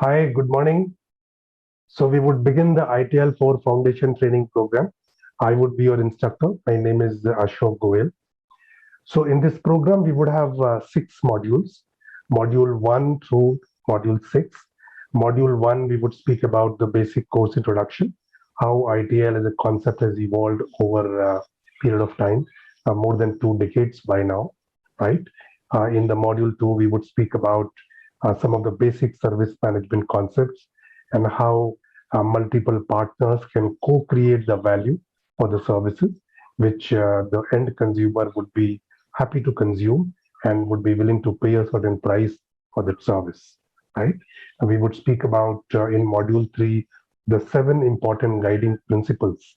Hi, good morning. So we would begin the ITIL 4 Foundation Training Program. I would be your instructor. My name is Ashok Goel. So in this program, we would have 6 modules, Module 1 through Module 6. Module 1, we would speak about the basic course introduction, how ITIL as a concept has evolved over a period of time, more than 2 decades by now, right? In the Module 2, we would speak about some of the basic service management concepts and how multiple partners can co-create the value for the services which the end consumer would be happy to consume and would be willing to pay a certain price for that service, right? And we would speak about in module 3 the 7 important guiding principles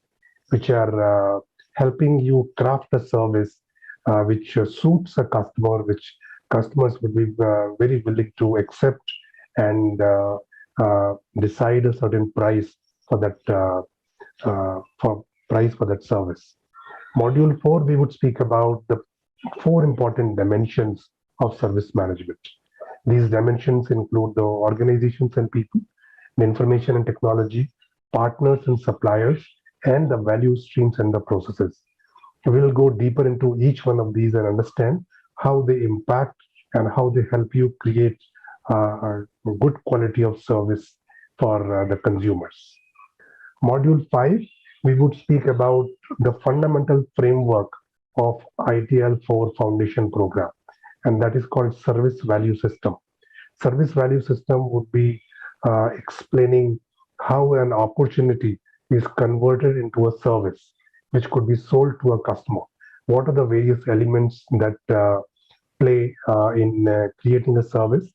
which are helping you craft a service which suits a customer, which customers would be very willing to accept and decide a certain price for that for that service. Module 4, we would speak about the 4 important dimensions of service management. These dimensions include the organizations and people, the information and technology, partners and suppliers, and the value streams and the processes. We will go deeper into each one of these and understand how they impact and how they help you create a good quality of service for the consumers. Module 5, we would speak about the fundamental framework of ITIL 4 Foundation Program, and that is called Service Value System. Service Value System would be explaining how an opportunity is converted into a service which could be sold to a customer. What are the various elements that play in creating a service,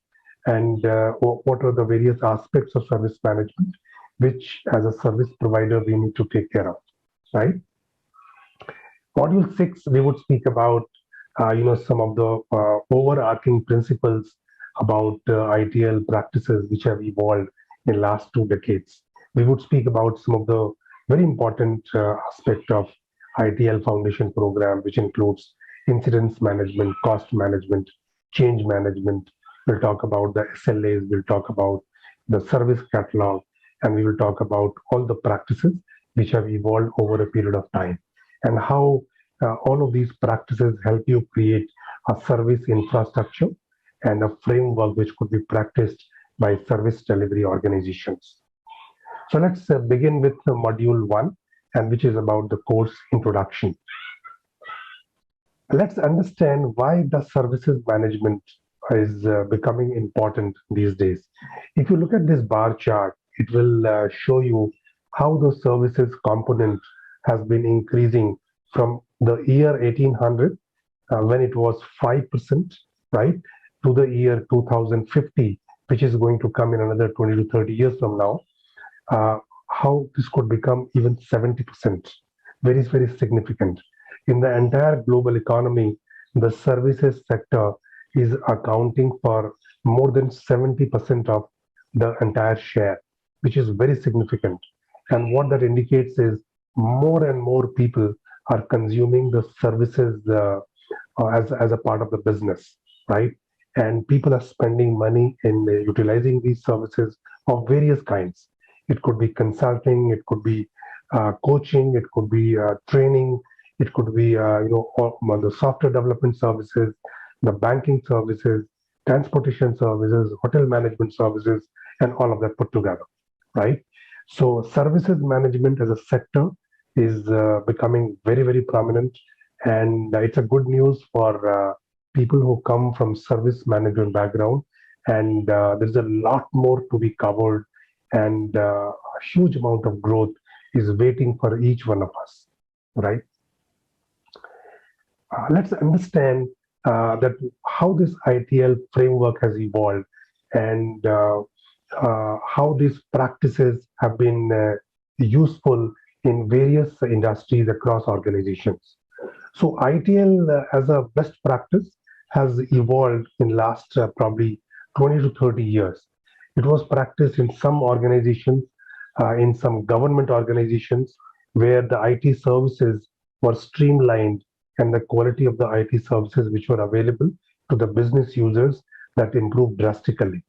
and what are the various aspects of service management which as a service provider we need to take care of, right? Module 6, we would speak about some of the overarching principles about ITL practices which have evolved in last 2 decades. We would speak about some of the very important aspect of ITL Foundation program, which includes incidents management, cost management, change management. We'll talk about the SLAs, we'll talk about the service catalog, and we will talk about all the practices which have evolved over a period of time and how all of these practices help you create a service infrastructure and a framework which could be practiced by service delivery organizations. So let's begin with module 1, and which is about the course introduction. Let's understand why the services management is becoming important these days. If you look at this bar chart, it will show you how the services component has been increasing from the year 1800 when it was 5%, right, to the year 2050, which is going to come in another 20 to 30 years from now. How this could become even 70%, very, very significant. In the entire global economy, the services sector is accounting for more than 70% of the entire share, which is very significant. And what that indicates is more and more people are consuming the services as a part of the business, right? And people are spending money in utilizing these services of various kinds. It could be consulting, it could be coaching, it could be training, it could be the software development services, the banking services, transportation services, hotel management services, and all of that put together, right? So services management as a sector is becoming very, very prominent, and it's a good news for people who come from service management background, and there's a lot more to be covered, and a huge amount of growth is waiting for each one of us, right? Let's understand that how this ITL framework has evolved and how these practices have been useful in various industries across organizations. So ITL as a best practice has evolved in last probably 20 to 30 years. It was practiced in some organizations, in some government organizations where the IT services were streamlined and the quality of the IT services which were available to the business users that improved drastically.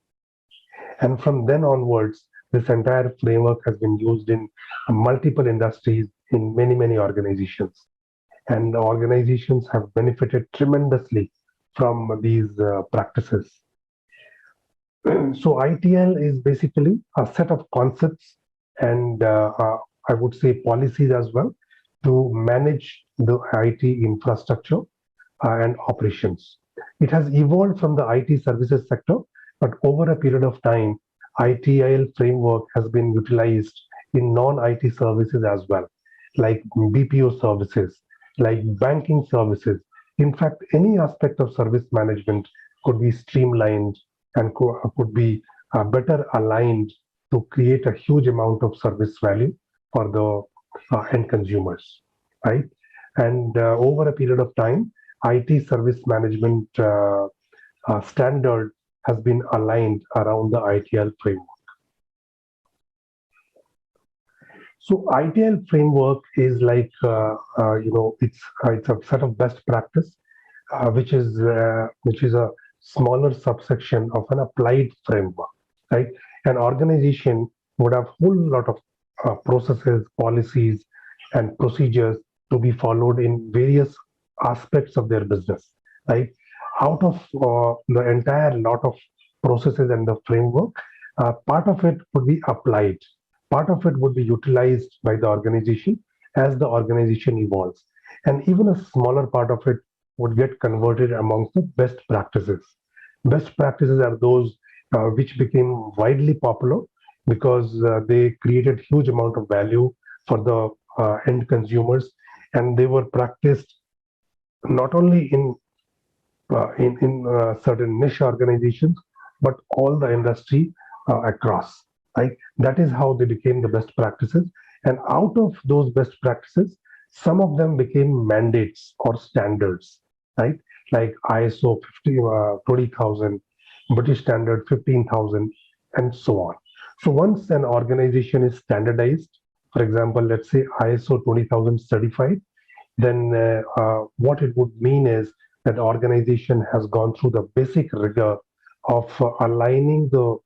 And from then onwards, this entire framework has been used in multiple industries in many, many organizations. And the organizations have benefited tremendously from these practices. So ITL is basically a set of concepts and I would say policies as well to manage the IT infrastructure and operations. It has evolved from the IT services sector, but over a period of time, ITIL framework has been utilized in non-IT services as well, like BPO services, like banking services. In fact, any aspect of service management could be streamlined and could be better aligned to create a huge amount of service value for the end consumers, right? And over a period of time, IT service management standard has been aligned around the ITL framework. So ITL framework is like it's a set of best practice, which is a smaller subsection of an applied framework, right? An organization would have whole lot of processes, policies, and procedures to be followed in various aspects of their business, right? Out of the entire lot of processes and the framework, part of it would be applied, part of it would be utilized by the organization as the organization evolves, and even a smaller part of it would get converted amongst the best practices. Best practices are those which became widely popular because they created huge amount of value for the end consumers, and they were practiced not only in certain niche organizations, but all the industry across. Right, that is how they became the best practices. And out of those best practices, some of them became mandates or standards. Right, like ISO 20,000, British Standard 15,000, and so on. So once an organization is standardized, for example, let's say ISO 20,000 certified, then what it would mean is that the organization has gone through the basic rigor of aligning the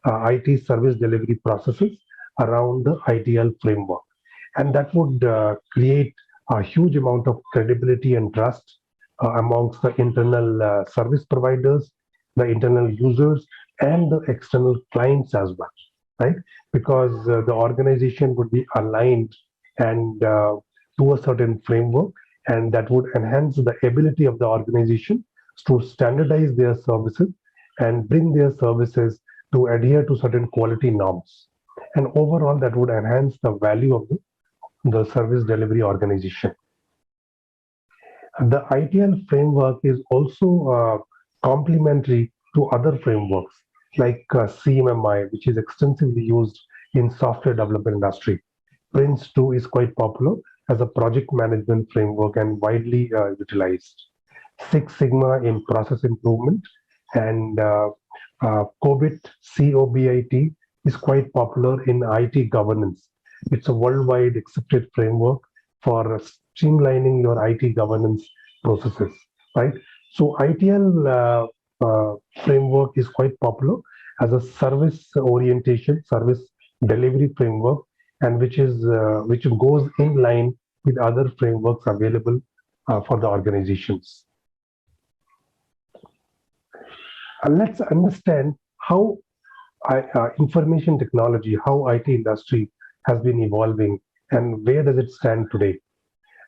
IT service delivery processes around the ITL framework. And that would create a huge amount of credibility and trust amongst the internal service providers, the internal users, and the external clients as well, right? Because the organization would be aligned and to a certain framework, and that would enhance the ability of the organization to standardize their services and bring their services to adhere to certain quality norms. And overall, that would enhance the value of the service delivery organization. The ITL framework is also complementary to other frameworks like CMMI, which is extensively used in software development industry. Prince 2 is quite popular as a project management framework and widely utilized. Six Sigma in process improvement, and COBIT is quite popular in IT governance. It's a worldwide accepted framework for streamlining your IT governance processes, right? So ITL framework is quite popular as a service orientation, service delivery framework, and which goes in line with other frameworks available for the organizations. Let's understand how information technology, how IT industry has been evolving, and where does it stand today.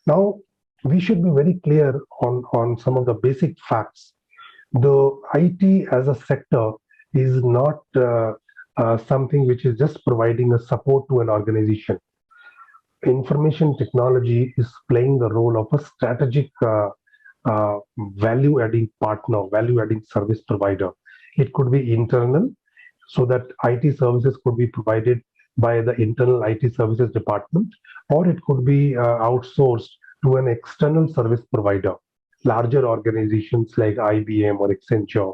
Now, we should be very clear on some of the basic facts. The IT as a sector is not something which is just providing a support to an organization. Information technology is playing the role of a strategic value-adding partner, value-adding service provider. It could be internal, so that IT services could be provided by the internal IT services department, or it could be outsourced to an external service provider, larger organizations like IBM or Accenture,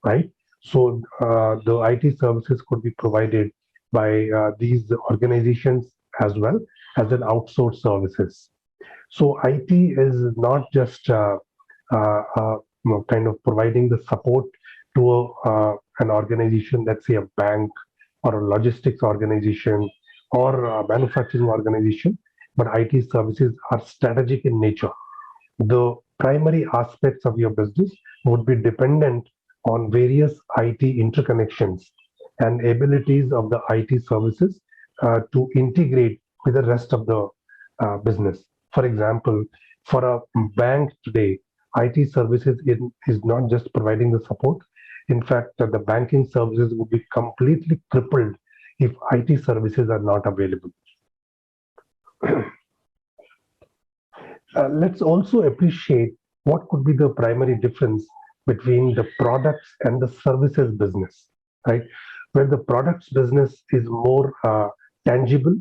right? So the IT services could be provided by these organizations as well as an outsourced services. So IT is not just kind of providing the support to an organization, let's say a bank or a logistics organization or a manufacturing organization, but IT services are strategic in nature. The primary aspects of your business would be dependent on various IT interconnections and abilities of the IT services to integrate with the rest of the business. For example, for a bank today, IT services is not just providing the support. In fact, the banking services would be completely crippled if IT services are not available. Let's also appreciate what could be the primary difference between the products and the services business, right? Where the products business is more tangible,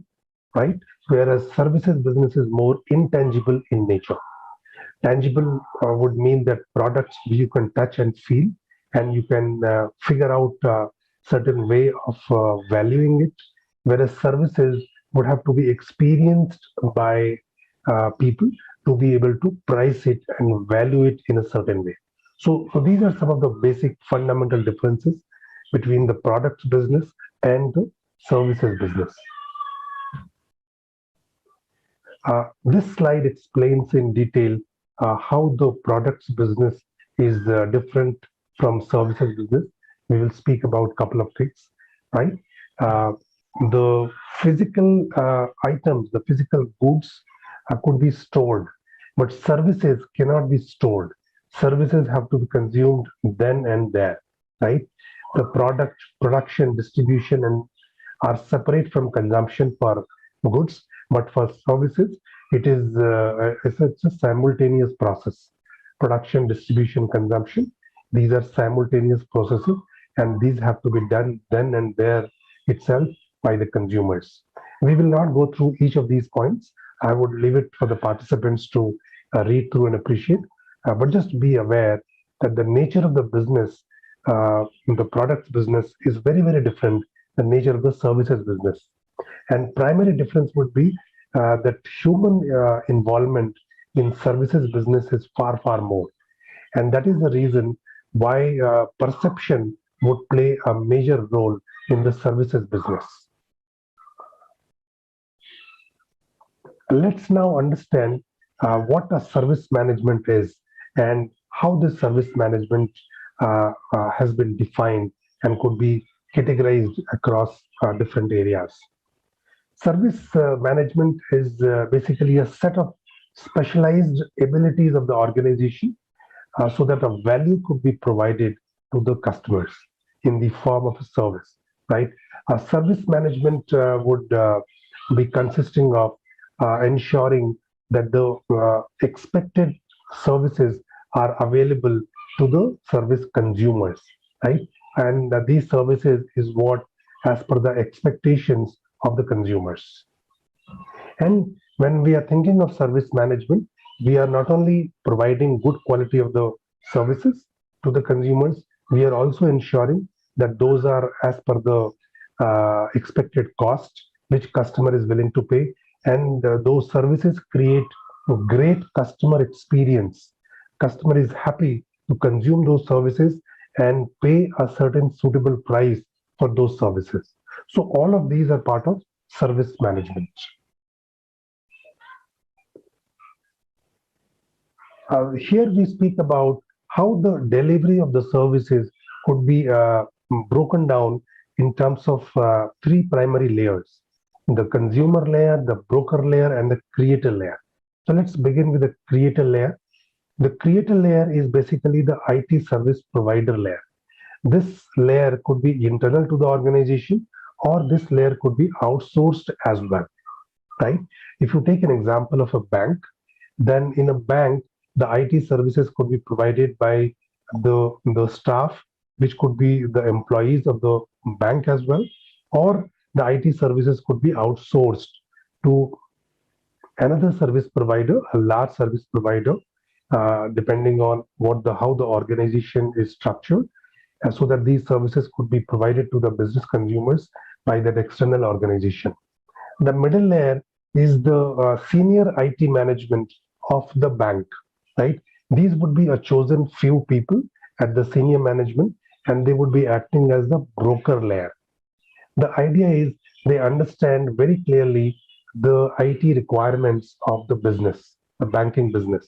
right? Whereas services business is more intangible in nature. Tangible would mean that products you can touch and feel, and you can figure out a certain way of valuing it, whereas services would have to be experienced by people to be able to price it and value it in a certain way. So these are some of the basic fundamental differences between the products business and the services business. This slide explains in detail how the products business is different from services business. We will speak about a couple of things, right? Uh, the physical items, the physical goods could be stored, but services cannot be stored. Services have to be consumed then and there, right? The product production, distribution, and are separate from consumption for goods, but for services, it's a simultaneous process. Production, distribution, consumption, these are simultaneous processes, and these have to be done then and there itself by the consumers. We will not go through each of these points. I would leave it for the participants to read through and appreciate, but just be aware that the nature of the business, the products business, is very, very different than the nature of the services business. And primary difference would be that human involvement in services business is far, far more. And that is the reason why perception would play a major role in the services business. Let's now understand what a service management is and how this service management has been defined and could be categorized across different areas. Service management is basically a set of specialized abilities of the organization so that a value could be provided to the customers in the form of a service, right? Service management would be consisting of ensuring that the expected services are available to the service consumers, right? And these services is what as per the expectations of the consumers. And when we are thinking of service management, we are not only providing good quality of the services to the consumers, we are also ensuring that those are as per the expected cost which customer is willing to pay, and those services create a great customer experience. Customer is happy to consume those services and pay a certain suitable price for those services. So all of these are part of service management. Here we speak about how the delivery of the services could be broken down in terms of three primary layers: the consumer layer, the broker layer, and the creator layer. So let's begin with the creator layer. The creator layer is basically the IT service provider layer. This layer could be internal to the organization, or this layer could be outsourced as well, right? If you take an example of a bank, then in a bank, the IT services could be provided by the staff, which could be the employees of the bank as well, or the IT services could be outsourced to another service provider, a large service provider, depending on how the organization is structured, so that these services could be provided to the business consumers by that external organization. The middle layer is the senior IT management of the bank, right? These would be a chosen few people at the senior management, and they would be acting as the broker layer. The idea is they understand very clearly the IT requirements of the business, the banking business.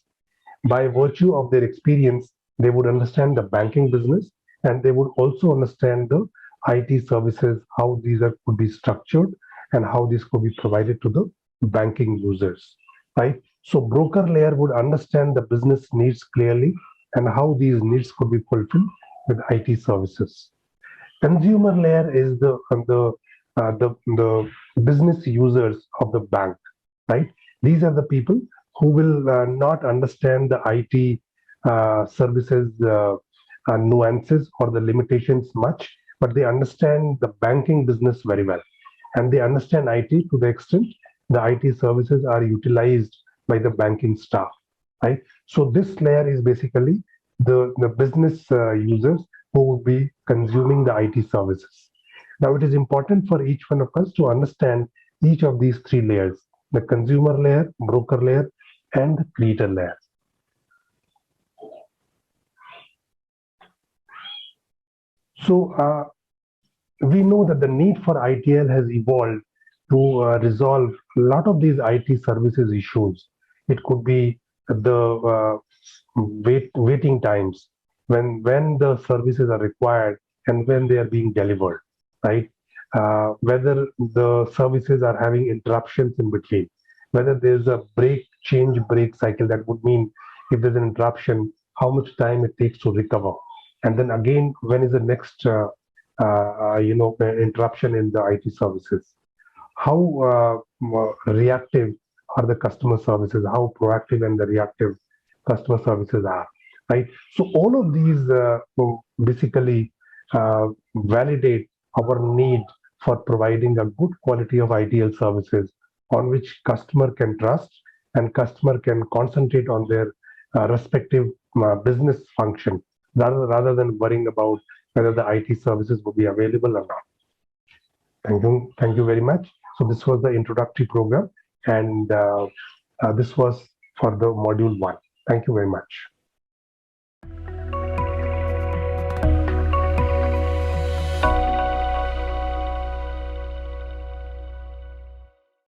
By virtue of their experience, they would understand the banking business, and they would also understand the IT services, how these could be structured and how this could be provided to the banking users, right? So broker layer would understand the business needs clearly and how these needs could be fulfilled with IT services. Consumer layer is the business users of the bank, right? These are the people who will not understand the IT services nuances or the limitations much, but they understand the banking business very well, and they understand IT to the extent the IT services are utilized by the banking staff, right? So this layer is basically the business users who will be consuming the IT services. Now, it is important for each one of us to understand each of these three layers: the consumer layer, broker layer, and the creator layer. So, we know that the need for ITL has evolved to resolve a lot of these IT services issues. It could be the waiting times when the services are required and when they are being delivered, right? Whether the services are having interruptions in between, whether there's a change break cycle. That would mean if there's an interruption, how much time it takes to recover, and then again, when is the next interruption in the IT services? How reactive are the customer services? How proactive and the reactive customer services are, right? So all of these basically validate our need for providing a good quality of ITL services on which customer can trust and customer can concentrate on their respective business function rather than worrying about whether the IT services will be available or not. Thank you very much. So this was the introductory program, and this was for the module 1. Thank you very much.